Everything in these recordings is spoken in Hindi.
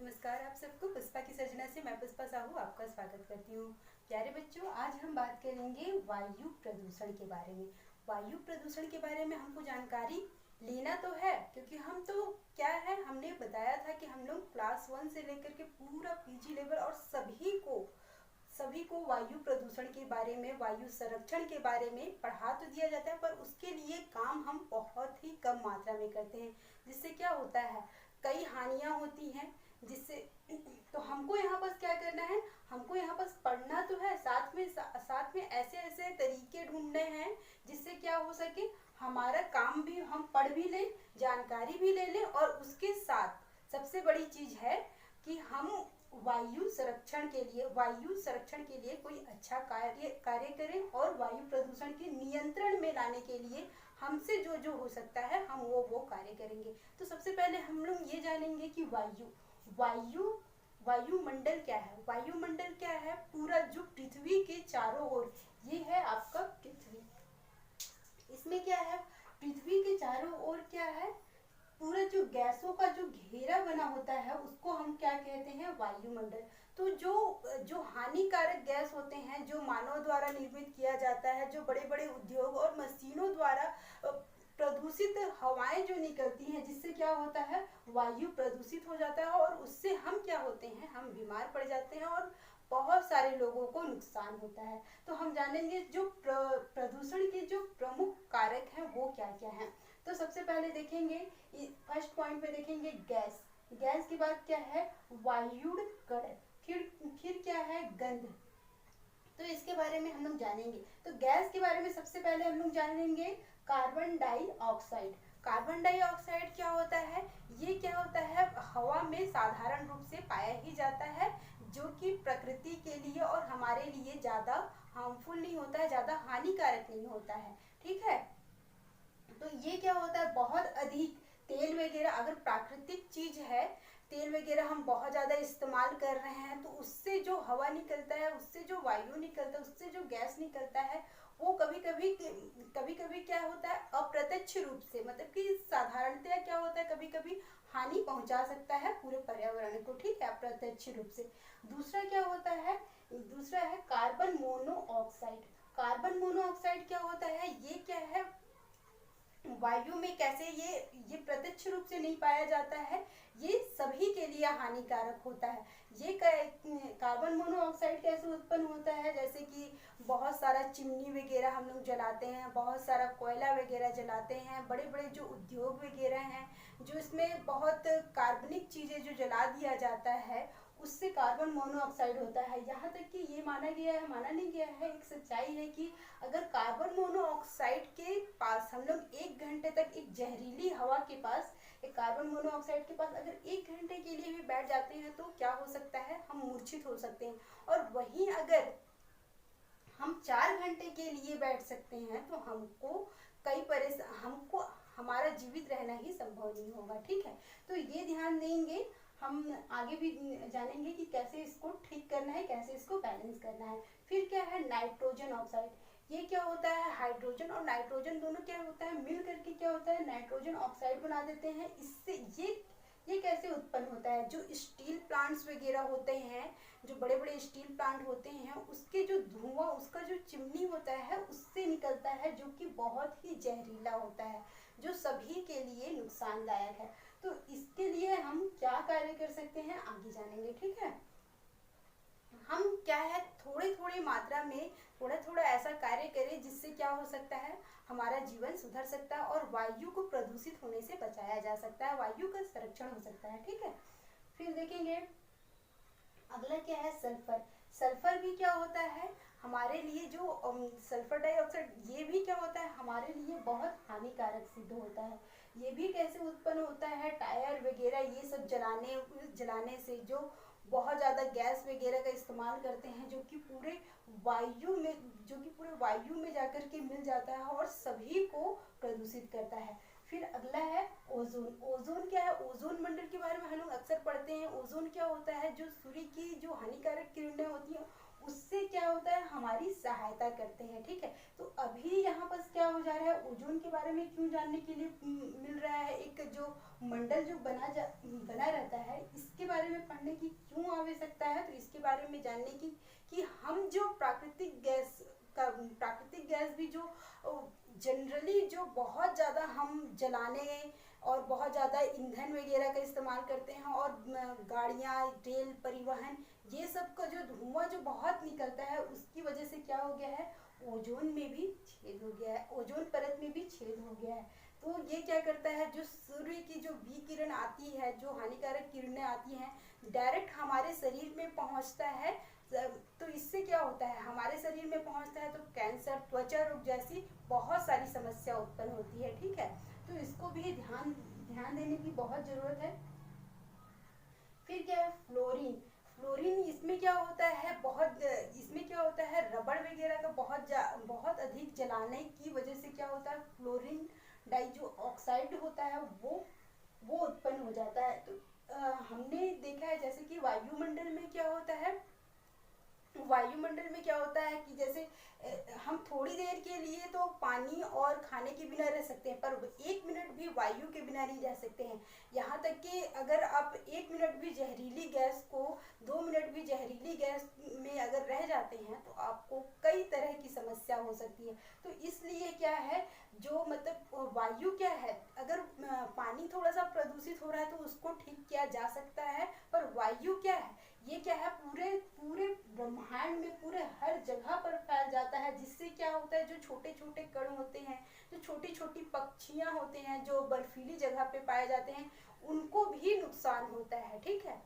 नमस्कार आप सबको। पुष्पा की सर्जना से मैं पुष्पा साहू आपका स्वागत करती हूँ। प्यारे बच्चों, आज हम बात करेंगे वायु प्रदूषण के बारे में। वायु प्रदूषण के बारे में हमको जानकारी लेना तो है, क्योंकि हम तो क्या है, हमने बताया था कि हम लोग क्लास 1 से लेकर के पूरा पीजी लेवल और सभी को वायु प्रदूषण के बारे में, वायु संरक्षण के बारे में पढ़ा तो दिया जाता है, पर उसके लिए काम हम बहुत ही कम मात्रा में करते हैं। जिससे क्या होता है, कई हानियां होती हैं। जिससे तो हमको यहाँ पर क्या करना है, हमको यहाँ पर पढ़ना तो है, साथ में ऐसे ऐसे तरीके ढूंढने हैं जिससे क्या हो सके, हमारा काम भी हम पढ़ भी लें, जानकारी भी ले लें, और उसके साथ सबसे बड़ी चीज है कि हम वायु संरक्षण के लिए कोई अच्छा कार्य करें, और वायु प्रदूषण के नियंत्रण में लाने के लिए हमसे जो जो हो सकता है हम वो कार्य करेंगे। तो सबसे पहले हम लोग ये जानेंगे कि वायु वायुमंडल क्या है। वायुमंडल क्या है, पूरा जो पृथ्वी के चारों ओर, ये है आपका पृथ्वी। इसमें क्या है, पृथ्वी के चारों ओर क्या है, पूरा जो गैसों का जो घेरा बना होता है उसको हम क्या कहते हैं, वायुमंडल। तो जो जो हानिकारक गैस होते हैं, जो मानव द्वारा निर्मित किया जाता है, जो बड़े बड़े उद्योग और मशीनों द्वारा प्रदूषित हवाएं जो निकलती हैं, जिससे क्या होता है, वायु प्रदूषित हो जाता है, और उससे हम क्या होते हैं, हम बीमार पड़ जाते हैं और बहुत सारे लोगों को नुकसान होता है। तो हम जानेंगे जो प्रदूषण के जो प्रमुख कारक हैं वो क्या क्या हैं। तो सबसे पहले देखेंगे, फर्स्ट पॉइंट पे देखेंगे गैस। गैस के बाद क्या है, वायु कण। फिर क्या है, गंध। तो इसके बारे में हम लोग जानेंगे। तो गैस के बारे में सबसे पहले हम लोग जानेंगे कार्बन डाइऑक्साइड। कार्बन डाइऑक्साइड क्या होता है, ये क्या होता है, हवा में साधारण रूप से पाया ही जाता है, जो कि प्रकृति के लिए और हमारे लिए ज्यादा हार्मफुल नहीं होता है, ज्यादा हानिकारक नहीं होता है। ठीक है, तो ये क्या होता है, बहुत अधिक तेल वगैरह, अगर प्राकृतिक चीज है, तेल वगैरह हम बहुत ज्यादा इस्तेमाल कर रहे हैं, तो उससे जो हवा निकलता है, उससे जो वायु निकलता है, उससे जो गैस निकलता है, वो कभी कभी क्या होता है, अप्रत्यक्ष रूप से, मतलब कि साधारणतया क्या होता है, कभी कभी हानि पहुंचा सकता है पूरे पर्यावरण को। ठीक है, अप्रत्यक्ष रूप से। दूसरा क्या होता है, दूसरा है कार्बन मोनोऑक्साइड। कार्बन मोनोऑक्साइड क्या होता है, ये क्या है, वायु में कैसे ये प्रत्यक्ष रूप से नहीं पाया जाता है, ये सभी के लिए हानिकारक होता है। ये कार्बन मोनोऑक्साइड कैसे उत्पन्न होता है, जैसे कि बहुत सारा चिमनी वगैरह हम लोग जलाते हैं, बहुत सारा कोयला वगैरह जलाते हैं, बड़े बड़े जो उद्योग वगैरह हैं, जो इसमें बहुत कार्बनिक चीजें जो जला दिया जाता है, उससे कार्बन मोनोऑक्साइड होता है। यहाँ तक कि ये माना नहीं गया है, एक सच्चाई है कि अगर कार्बन मोनोऑक्साइड के पास हम लोग 1 घंटे तक, एक जहरीली हवा के पास, एक कार्बन मोनोऑक्साइड के पास अगर 1 घंटे के लिए भी बैठ जाते हैं, तो क्या हो सकता है, हम मूर्छित हो सकते हैं। और वहीं अगर हम 4 घंटे के लिए बैठ सकते हैं, तो हमको हमारा जीवित रहना ही संभव नहीं होगा। ठीक है, तो ये ध्यान देंगे। हम आगे भी जानेंगे कि कैसे इसको ठीक करना है, कैसे इसको बैलेंस करना है। फिर क्या है, नाइट्रोजन ऑक्साइड। ये क्या होता है, हाइड्रोजन और नाइट्रोजन दोनों क्या होता है, मिल करके क्या होता है, नाइट्रोजन ऑक्साइड बना देते हैं। इससे ये कैसे उत्पन्न होता है, जो स्टील प्लांट्स वगैरह होते हैं, जो बड़े बड़े स्टील प्लांट होते हैं, उसके जो धुआं, उसका जो चिमनी होता है, उससे निकलता है, जो कि बहुत ही जहरीला होता है, जो सभी के लिए नुकसानदायक है। तो इसके लिए हम क्या कार्य कर सकते हैं, आगे जानेंगे। ठीक है, हम क्या है, थोड़ी थोड़ी मात्रा में थोड़ा थोड़ा ऐसा कार्य करें जिससे क्या हो सकता है, हमारा जीवन सुधर सकता है और वायु को प्रदूषित होने से बचाया जा सकता है, वायु का संरक्षण हो सकता है। ठीक है, फिर देखेंगे अगला क्या है, सल्फर। सल्फर भी क्या होता है हमारे लिए, जो सल्फर डाइऑक्साइड, ये भी क्या होता है, हमारे लिए बहुत हानिकारक सिद्ध होता है। ये भी कैसे उत्पन्न होता है, टायर वगैरह ये सब जलाने से, जो बहुत ज़्यादा गैस वगैरह का इस्तेमाल करते हैं, जो कि पूरे वायु में जाकर के मिल जाता है और सभी को प्रदूषित करता है। फिर अगला है ओजोन। ओजोन क्या है, ओजोन मंडल के बारे में हम लोग अक्सर पढ़ते हैं। ओजोन क्या होता है, जो सूर्य की जो हानिकारक किरणें होती हैं, उससे क्या होता है, हमारी सहायता करते हैं। ठीक है, तो अभी यहाँ पर क्या हो जा रहा है, ओजोन के बारे में क्यों जानने के लिए मिल रहा है, एक जो मंडल जो बना रहता है, इसके बारे में पढ़ने की क्यों आवश्यकता है, तो इसके बारे में जानने की कि हम जो प्राकृतिक गैस भी जो जनरली जो बहुत ज़्यादा हम जलाने और बहुत ज़्यादा ईंधन वगैरह का इस्तेमाल करते हैं, और गाड़ियाँ, रेल परिवहन, ये सब का जो धुआं जो बहुत निकलता है, उसकी वजह से क्या हो गया है, ओजोन में भी छेद हो गया है, ओजोन परत में भी छेद हो गया है। तो ये क्या करता है, जो सूर्य की जो विकिरण आती है, जो हानिकारक किरणें आती हैं, डायरेक्ट हमारे शरीर में पहुंचता है। तो इससे क्या होता है, हमारे शरीर में पहुंचता है तो कैंसर, त्वचा रोग जैसी बहुत सारी समस्या उत्पन्न होती है। ठीक है, तो इसको भी ध्यान देने की बहुत जरूरत है। फिर क्या है, फ्लोरीन। फ्लोरीन इसमें क्या होता है, इसमें क्या होता है, रबड़ वगैरह का बहुत अधिक जलाने की वजह से क्या होता है, फ्लोरीन डाई जो ऑक्साइड होता है वो उत्पन्न हो जाता है। तो हमने देखा है जैसे कि वायुमंडल में क्या होता है कि जैसे हम थोड़ी देर के लिए तो पानी और खाने के बिना रह सकते हैं, पर 1 मिनट भी वायु के बिना नहीं रह सकते हैं। यहाँ तक कि अगर आप 1 मिनट भी जहरीली गैस को, 2 मिनट भी जहरीली गैस में अगर रह जाते हैं तो आपको कई तरह की समस्या हो सकती है। तो इसलिए क्या है, जो मतलब वायु क्या है, अगर पानी थोड़ा सा प्रदूषित हो रहा है तो उसको ठीक किया जा सकता है, पर वायु क्या है, ये क्या है, पूरे पूरे ब्रह्मांड में पूरे हर जगह पर फैल जाता है। जिससे क्या होता है, जो छोटे छोटे कण होते हैं, जो छोटी छोटी पक्षियां होते हैं, जो बर्फीली जगह पे पाए जाते हैं, उनको भी नुकसान होता है। ठीक है,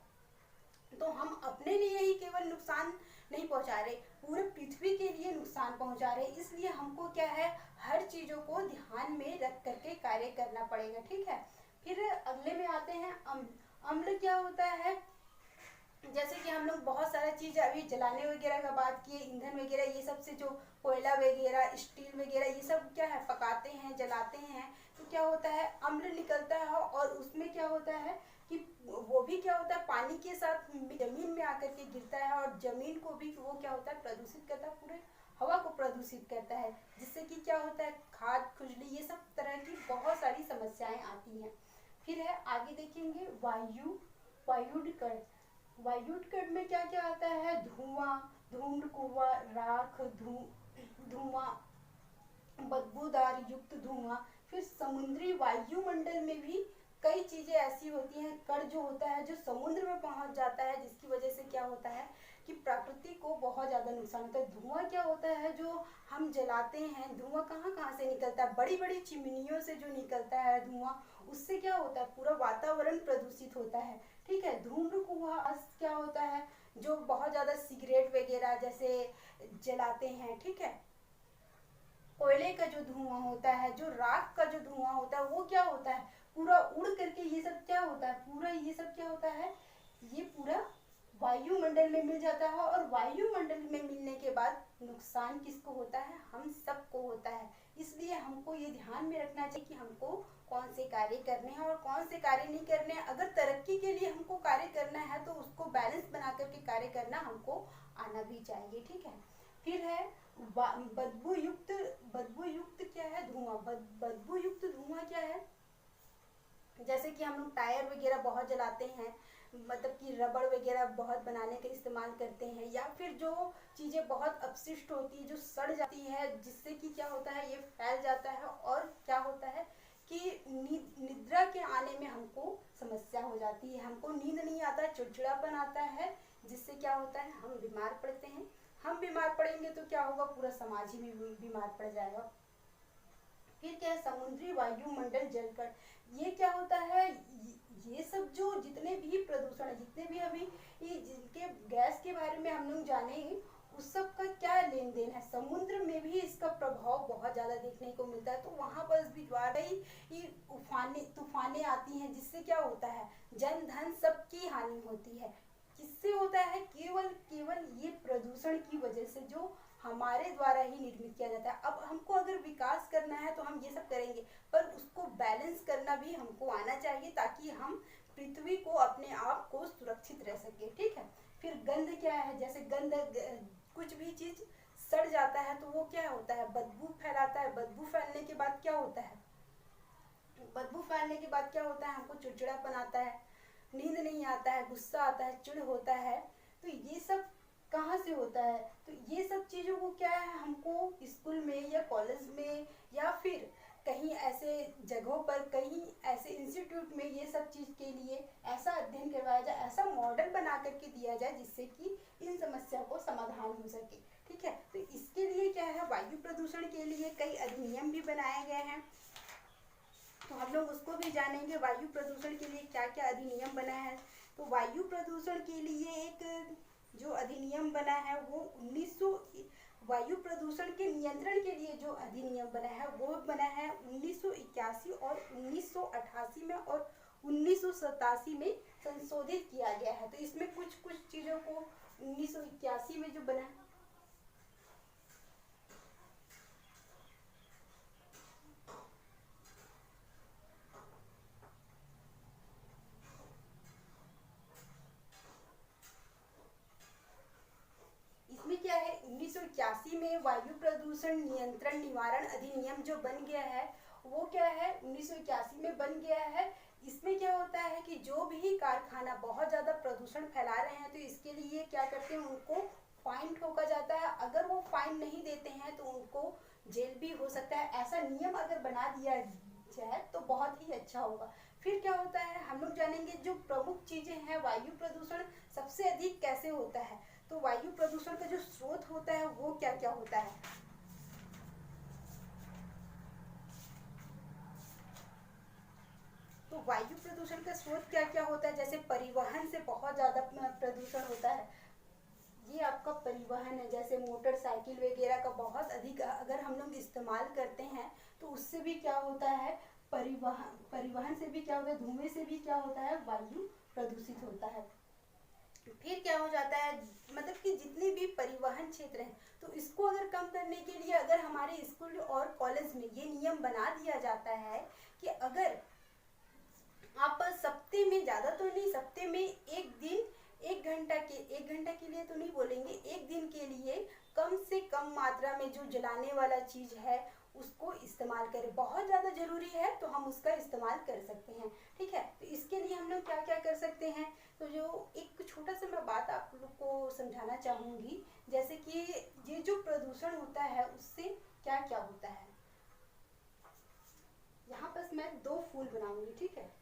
तो हम अपने लिए ही केवल नुकसान नहीं पहुंचा रहे, पूरे पृथ्वी के लिए नुकसान पहुंचा रहे। इसलिए हमको क्या है, हर चीजों को ध्यान में रख करके कार्य करना पड़ेगा। ठीक है, फिर अगले में आते हैं अम्ल। अम्ल क्या होता है, जैसे कि हम लोग बहुत सारा चीज़ अभी जलाने वगैरह का बात किए, ईंधन वगैरह, ये सब से जो कोयला वगैरह, स्टील वगैरह, ये सब क्या है, पकाते हैं, जलाते हैं, तो क्या होता है, अम्ल निकलता है। और उसमें क्या होता है कि वो भी क्या होता है, पानी के साथ जमीन में आकर के गिरता है, और जमीन को भी वो क्या होता है, प्रदूषित करता है, पूरे हवा को प्रदूषित करता है। जिससे कि क्या होता है, खाद, खुजली, ये सब तरह की बहुत सारी समस्याएं आती हैं। फिर है, आगे देखेंगे वायुकण। वायुकण में क्या क्या आता है, धुआं, धूम्रकुआं, राख, धुआं, बदबूदार युक्त धुआं। फिर समुद्री वायुमंडल में भी कई चीजें ऐसी होती हैं, कण जो होता है जो समुद्र में पहुंच जाता है, जिसकी वजह से क्या होता है कि प्रकृति को बहुत ज्यादा नुकसान होता है। धुआं क्या होता है, जो हम जलाते हैं, धुआं कहाँ कहाँ से निकलता है, बड़ी बड़ी चिमनियों से जो निकलता है धुआं, उससे क्या होता है, पूरा वातावरण प्रदूषित होता है। ठीक है, धूम्रकुआं क्या होता है, जो बहुत ज्यादा सिगरेट वगैरह जैसे जलाते हैं। ठीक है, कोयले का जो धुआं होता है, जो राख का जो धुआं होता है, वो क्या होता है, पूरा उड़ करके ये सब क्या होता है, पूरा ये सब क्या होता है, ये पूरा वायुमंडल में मिल जाता है। और वायुमंडल में मिलने के बाद नुकसान किसको होता है, हम सबको होता है। इसलिए हमको ये ध्यान में रखना चाहिए कि हमको कौन से कार्य करने हैं और कौन से कार्य नहीं करने हैं। अगर तरक्की के लिए हमको कार्य करना है तो उसको बैलेंस बना करके कार्य करना हमको आना भी चाहिए। ठीक है, फिर है बदबू युक्त क्या है, धुआं। बदबू युक्त धुआं क्या है, जैसे कि हम लोग टायर वगैरह बहुत जलाते हैं, मतलब कि रबड़ वगैरह बहुत बनाने के इस्तेमाल करते हैं, या फिर जो चीज़ें बहुत अपशिष्ट होती है, जो सड़ जाती है, जिससे कि क्या होता है, ये फैल जाता है, और क्या होता है कि निद्रा के आने में हमको समस्या हो जाती है, हमको नींद नहीं आता, चिड़चिड़ापन आता है, जिससे क्या होता है, हम बीमार पड़ते हैं। हम बीमार पड़ेंगे तो क्या होगा, पूरा समाज ही बीमार पड़ जाएगा। फिर क्या है, समुद्री वायुमंडल जलकण। ये क्या होता है, ये सब जो जितने भी प्रदूषण है, जितने भी अभी जिनके गैस के बारे में हम लोग जाने, उस सब का क्या लेन देन है, समुद्र में भी इसका प्रभाव बहुत ज्यादा देखने को मिलता है। तो वहां पर भी ज्वार तूफाने आती हैं, जिससे क्या होता है, जन धन सबकी हानि होती है। किससे होता है, केवल ये प्रदूषण की वजह से, जो हमारे द्वारा ही निर्मित किया जाता है। अब हमको अगर विकास करना है तो हम ये सब करेंगे, पर उसको बैलेंस करना भी हमको आना चाहिए, ताकि हम पृथ्वी को, अपने आप को सुरक्षित रह सके। ठीक है, फिर गंध क्या है, जैसे कुछ भी चीज सड़ जाता है तो वो क्या होता है, बदबू फैलाता है। बदबू फैलने के बाद क्या होता है, बदबू फैलने के बाद क्या होता है, हमको चिड़चिड़ापन आता है, नींद नहीं आता है, गुस्सा आता है, चिढ़ होता है। तो ये सब कहाँ से होता है, तो ये सब चीज़ों को क्या है, हमको स्कूल में या कॉलेज में या फिर कहीं ऐसे जगहों पर, कहीं ऐसे इंस्टीट्यूट में ये सब चीज़ के लिए ऐसा अध्ययन करवाया जाए, ऐसा मॉडल बना करके दिया जाए जिससे कि इन समस्या को समाधान हो सके। ठीक है, तो इसके लिए क्या है, वायु प्रदूषण के लिए कई अधिनियम भी बनाए गए हैं, तो हम लोग उसको भी जानेंगे। वायु प्रदूषण के लिए क्या क्या अधिनियम बना है, तो वायु प्रदूषण के लिए एक जो अधिनियम बना है वो 1900, वायु प्रदूषण के नियंत्रण के लिए जो अधिनियम बना है वो बना है 1981 और 1988 में और 1987 में संशोधित किया गया है। तो इसमें कुछ कुछ चीज़ों को 1981 में जो बना है, इसमें क्या है, 1981 में वायु प्रदूषण नियंत्रण निवारण अधिनियम जो बन गया है वो क्या है, 1981 में बन गया है। इसमें क्या होता है कि जो भी कारखाना बहुत ज़्यादा प्रदूषण फैला रहे हैं तो इसके लिए क्या करते हैं, उनको फाइन ठोका जाता है। अगर वो फाइन नहीं देते हैं तो उनको जेल भी हो सकता है। ऐसा नियम अगर बना दिया जाए तो बहुत ही अच्छा होगा। फिर क्या होता है, हम लोग जानेंगे जो प्रमुख चीज़ें हैं, वायु प्रदूषण सबसे अधिक कैसे होता है, तो वायु प्रदूषण का जो स्रोत होता है वो क्या क्या होता है। तो वायु प्रदूषण का स्रोत क्या क्या होता है, जैसे परिवहन से बहुत ज़्यादा प्रदूषण होता है। ये आपका परिवहन है, जैसे मोटरसाइकिल वगैरह का बहुत अधिक अगर हम लोग इस्तेमाल करते हैं तो उससे भी क्या होता है, परिवहन से भी क्या होता है, धुएं से भी क्या होता है, वायु प्रदूषित होता है। फिर क्या हो जाता है, मतलब कि जितने भी परिवहन क्षेत्र हैं तो इसको अगर कम करने के लिए अगर हमारे स्कूल और कॉलेज में ये नियम बना दिया जाता है कि अगर आप सप्ते में, ज़्यादा तो नहीं, सप्ते में एक दिन, एक घंटा के लिए तो नहीं बोलेंगे, एक दिन के लिए कम से कम मात्रा में जो जलाने वाला चीज़ है उसको इस्तेमाल करें। बहुत ज़्यादा ज़रूरी है तो हम उसका इस्तेमाल कर सकते हैं। ठीक है, तो इसके लिए हम लोग क्या क्या कर सकते हैं, तो जो एक छोटा सा मैं बात आप लोग को समझाना चाहूँगी, जैसे कि ये जो प्रदूषण होता है उससे क्या क्या होता है। यहाँ पर मैं 2 फूल बनाऊंगी, ठीक है।